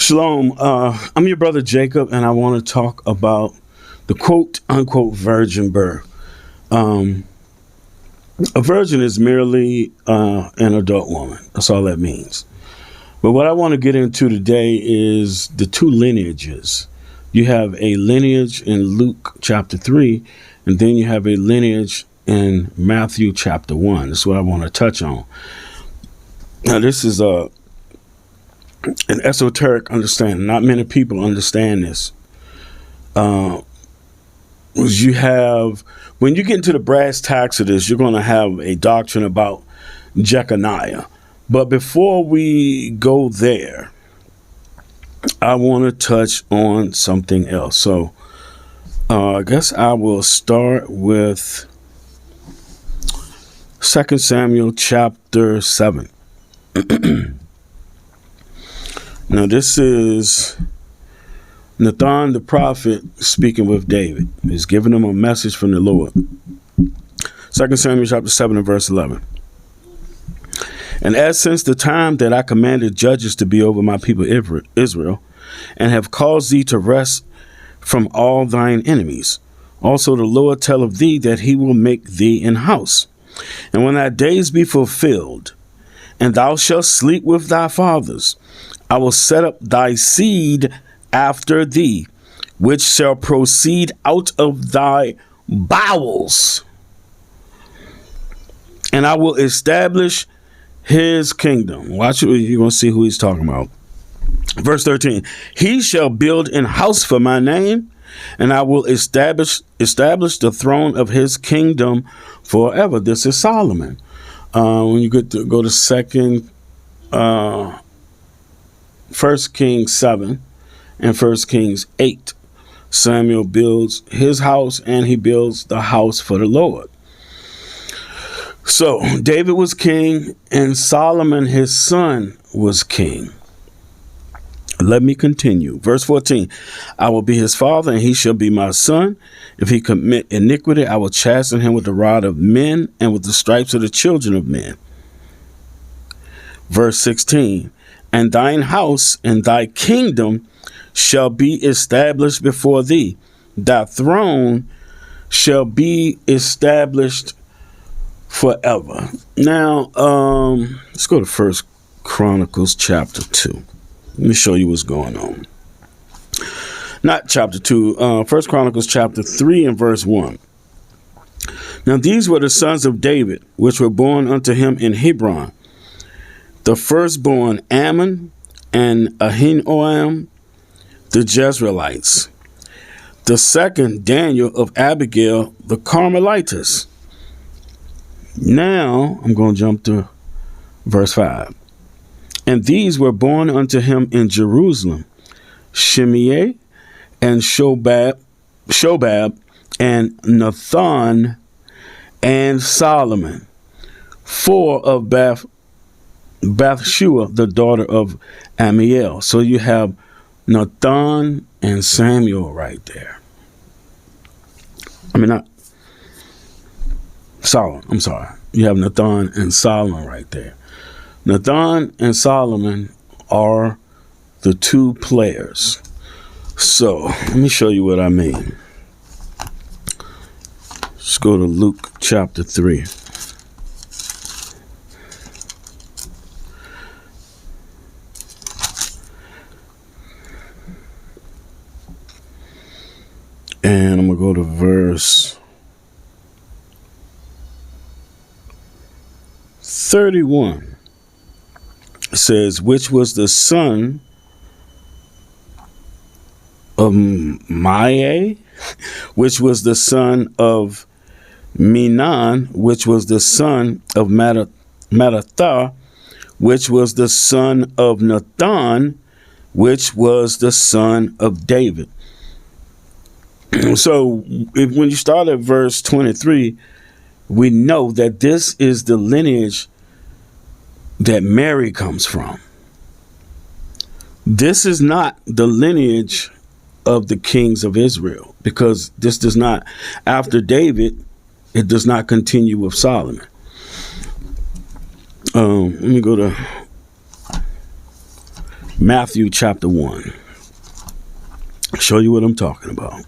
Shalom. I'm your brother Jacob, and I want to talk about the quote unquote virgin birth. A virgin is merely an adult woman. That's all that means. But what I want to get into today is the two lineages. You have a lineage in Luke chapter 3, and then you have a lineage in Matthew chapter 1. That's what I want to touch on. Now, this is an esoteric understanding. Not many people understand this. You have, when you get into the brass tacks of this, you're going to have a doctrine about Jeconiah. But before we go there, I want to touch on something else. So I guess I will start with 2 Samuel chapter 7. Now, this is Nathan the prophet speaking with David. He's giving him a message from the Lord. 2 Samuel chapter 7 and verse 11. And as since the time that I commanded judges to be over my people Israel, and have caused thee to rest from all thine enemies, also the Lord telleth thee that he will make thee an house. And when thy days be fulfilled, and thou shalt sleep with thy fathers, I will set up thy seed after thee, which shall proceed out of thy bowels, and I will establish his kingdom. Watch it, you're going to see who he's talking about. Verse 13, he shall build an house for my name, and I will establish the throne of his kingdom forever. This is Solomon. When you go to 1 Kings 7 and 1 Kings 8, Samuel builds his house and he builds the house for the Lord. So David was king and Solomon, his son, was king. Let me continue. Verse 14, I will be his father and he shall be my son. If he commit iniquity, I will chasten him with the rod of men and with the stripes of the children of men. Verse 16, and thine house and thy kingdom shall be established before thee. Thy throne shall be established forever. Now, let's go to 1 Chronicles chapter 2. Let me show you what's going on. Not chapter 2, 1 Chronicles chapter 3 and verse 1. Now these were the sons of David, which were born unto him in Hebron. The firstborn Ammon and Ahinoam, the Jezreelites. The second Daniel of Abigail, the Carmelitess. Now I'm going to jump to verse 5. And these were born unto him in Jerusalem, Shimei and Shobab and Nathan and Solomon, four of Bathshua, the daughter of Amiel. So you have Nathan and Samuel right there. Not Solomon, I'm sorry. You have Nathan and Solomon right there. Nathan and Solomon are the two players. So let me show you what I mean. Let's go to Luke chapter 3. And I'm going to go to verse 31. It says, which was the son of Maiah, which was the son of Menon, which was the son of Mattatha, which was the son of Nathan, which was the son of David. So when you start at verse 23, we know that this is the lineage that Mary comes from. This is not the lineage of the kings of Israel, because this does not, after David, it does not continue with Solomon. Let me go to Matthew chapter 1. I'll show you what I'm talking about.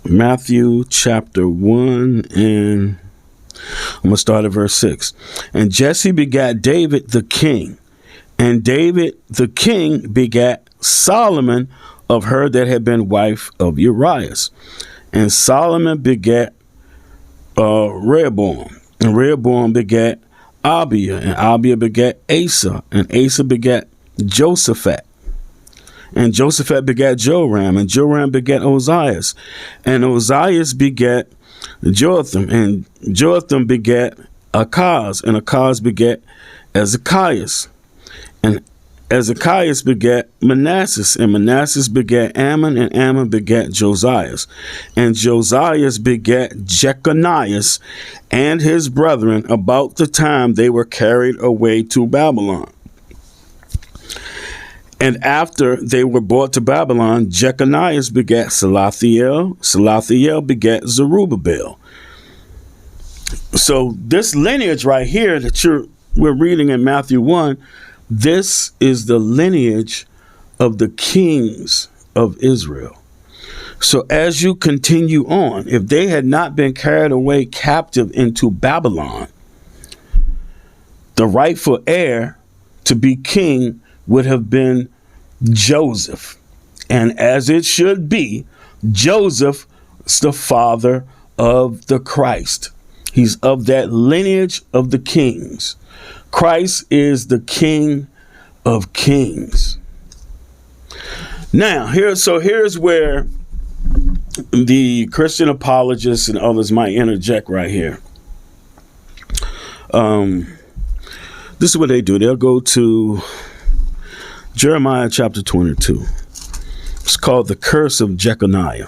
Matthew chapter 1, and I'm going to start at verse 6. And Jesse begat David the king, and David the king begat Solomon of her that had been wife of Urias. And Solomon begat Rehoboam, and Rehoboam begat Abiah, and Abiah begat Asa, and Asa begat Josaphat. And Josaphat begat Joram, and Joram begat Ozias, and Ozias begat Jotham, and Jotham begat Achaz, and Achaz begat Ezekias, and Ezekias begat Manasseh, and Manasseh begat Ammon, and Ammon begat Josias, and Josias begat Jeconias and his brethren about the time they were carried away to Babylon. And after they were brought to Babylon, Jeconias begat Salathiel, Salathiel begat Zerubbabel. So this lineage right here that we're reading in Matthew 1, this is the lineage of the kings of Israel. So as you continue on, if they had not been carried away captive into Babylon, the rightful heir to be king would have been Joseph. And as it should be, Joseph is the father of the Christ. He's of that lineage of the kings. Christ is the King of Kings. Now, here's where the Christian apologists and others might interject right here. This is what they do. They'll go to Jeremiah chapter 22. It's called the curse of Jeconiah.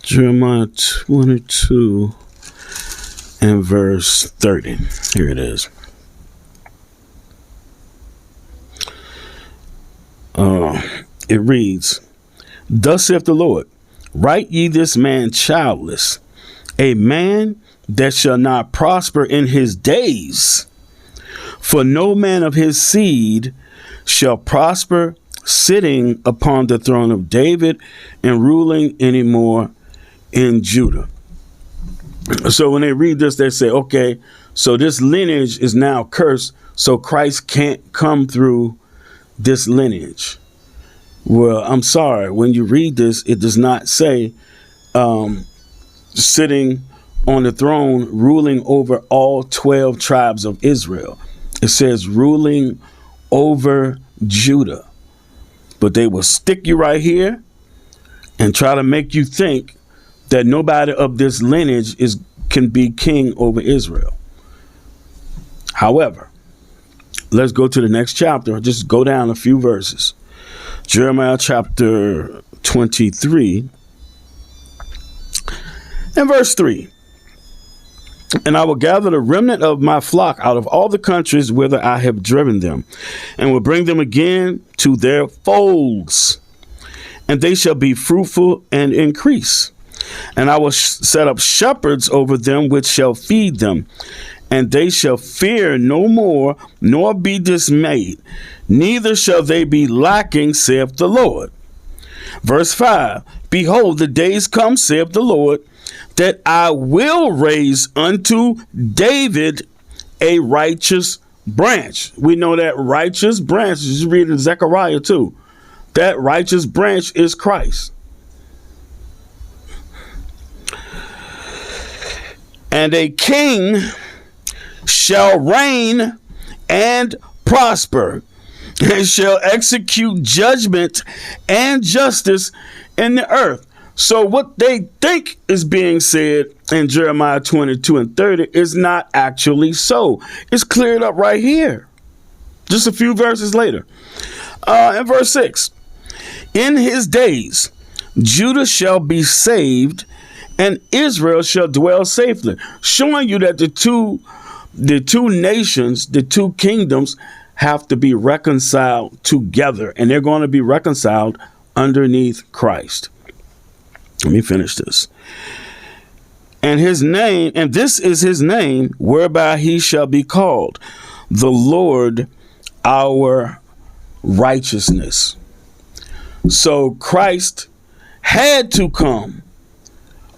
Jeremiah 22 and verse 30. Here it is. It reads, Thus saith the Lord, write ye this man childless, a man that shall not prosper in his days, for no man of his seed shall prosper sitting upon the throne of David and ruling anymore in Judah. So when they read this, they say, okay, so this lineage is now cursed, so Christ can't come through this lineage. Well, I'm sorry. When you read this, it does not say sitting on the throne, ruling over all 12 tribes of Israel. It says ruling over Judah. But they will stick you right here and try to make you think that nobody of this lineage can be king over Israel. However, let's go to the next chapter. Just go down a few verses. Jeremiah chapter 23 and verse 3. And I will gather the remnant of my flock out of all the countries whither I have driven them, and will bring them again to their folds, and they shall be fruitful and increase. And I will set up shepherds over them which shall feed them, and they shall fear no more, nor be dismayed, neither shall they be lacking, saith the Lord. Verse 5, Behold, the days come, saith the Lord, that I will raise unto David a righteous branch. We know that righteous branch, you read in Zechariah too, that righteous branch is Christ. And a king shall reign and prosper, and shall execute judgment and justice in the earth. So what they think is being said in Jeremiah 22 and 30 is not actually so. It's cleared up right here, just a few verses later. In verse 6, in his days Judah shall be saved, and Israel shall dwell safely, showing you that the two nations, the two kingdoms, have to be reconciled together, and they're going to be reconciled underneath Christ. Let me finish this. And this is his name, whereby he shall be called the Lord our righteousness. So Christ had to come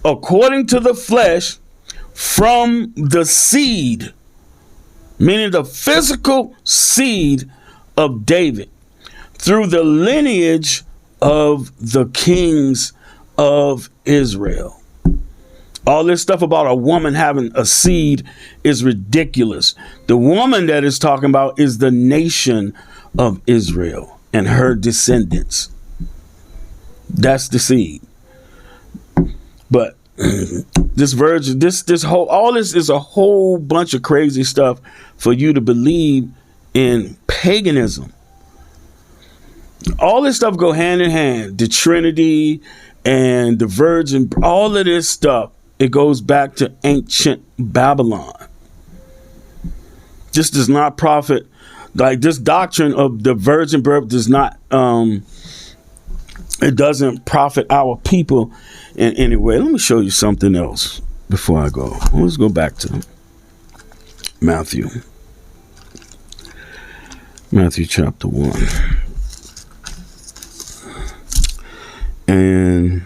according to the flesh from the seed, meaning the physical seed of David, through the lineage of the kings of Israel. All this stuff about a woman having a seed is ridiculous. The woman that is talking about is the nation of Israel and her descendants. That's the seed. But this virgin, all this is a whole bunch of crazy stuff for you to believe in paganism. All this stuff go hand in hand. The Trinity and the virgin, all of this stuff, it goes back to ancient Babylon. This does not profit, like this doctrine of the virgin birth does not, it doesn't profit our people in any way. Let me show you something else before I go. Let's go back to Matthew. Matthew chapter 1. And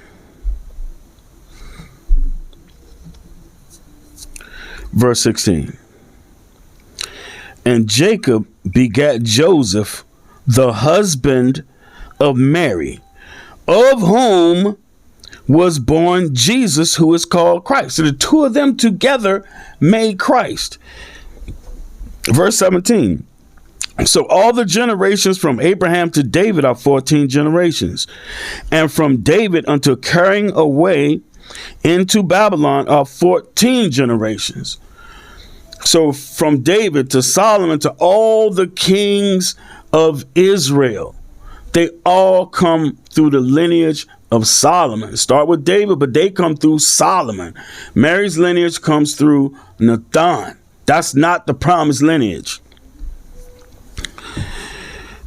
verse 16. And Jacob begat Joseph, the husband of Mary, of whom was born Jesus, who is called Christ. So the two of them together made Christ. Verse 17. So all the generations from Abraham to David are 14 generations. And from David unto carrying away into Babylon are 14 generations. So from David to Solomon to all the kings of Israel, they all come through the lineage of Solomon. Start with David, but they come through Solomon. Mary's lineage comes through Nathan. That's not the promised lineage.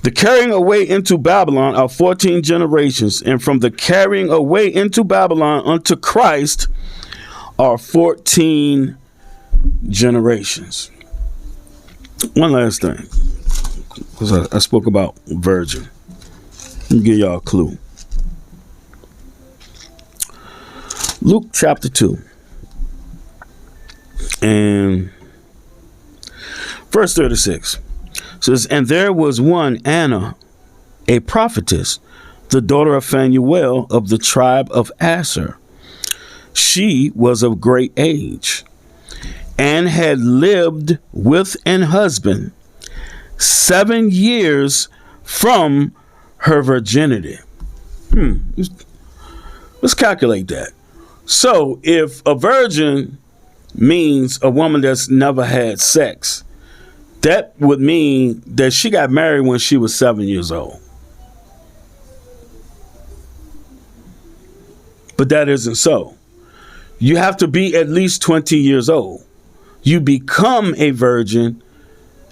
The carrying away into Babylon are 14 generations, and from the carrying away into Babylon unto Christ are 14 generations. One last thing, because I spoke about virgin. Let me give y'all a clue. Luke chapter 2 and verse 36 says, and there was one Anna, a prophetess, the daughter of Phanuel of the tribe of Aser. She was of great age and had lived with an husband 7 years from her virginity. Let's calculate that. So if a virgin means a woman that's never had sex, that would mean that she got married when she was 7 years old. But that isn't so. You have to be at least 20 years old. You become a virgin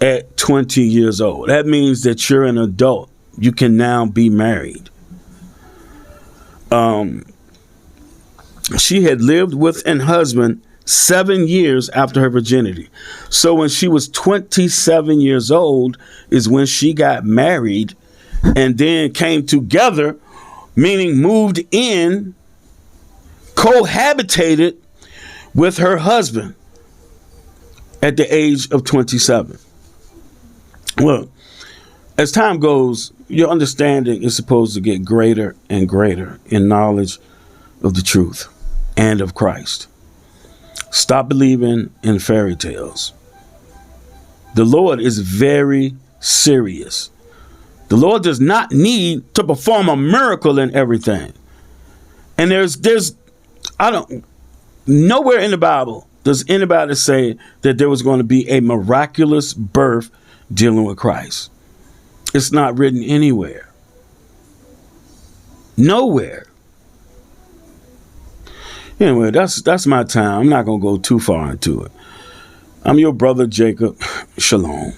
at 20 years old. That means that you're an adult. You can now be married. She had lived with an husband 7 years after her virginity. So when she was 27 years old is when she got married and then came together, meaning moved in, cohabitated with her husband at the age of 27. Well, as time goes, your understanding is supposed to get greater and greater in knowledge of the truth and of Christ. Stop believing in fairy tales. The Lord is very serious. The Lord does not need to perform a miracle in everything. And nowhere in the Bible does anybody say that there was going to be a miraculous birth dealing with Christ. It's not written anywhere. Nowhere. Anyway, that's my time. I'm not going to go too far into it. I'm your brother, Jacob. Shalom.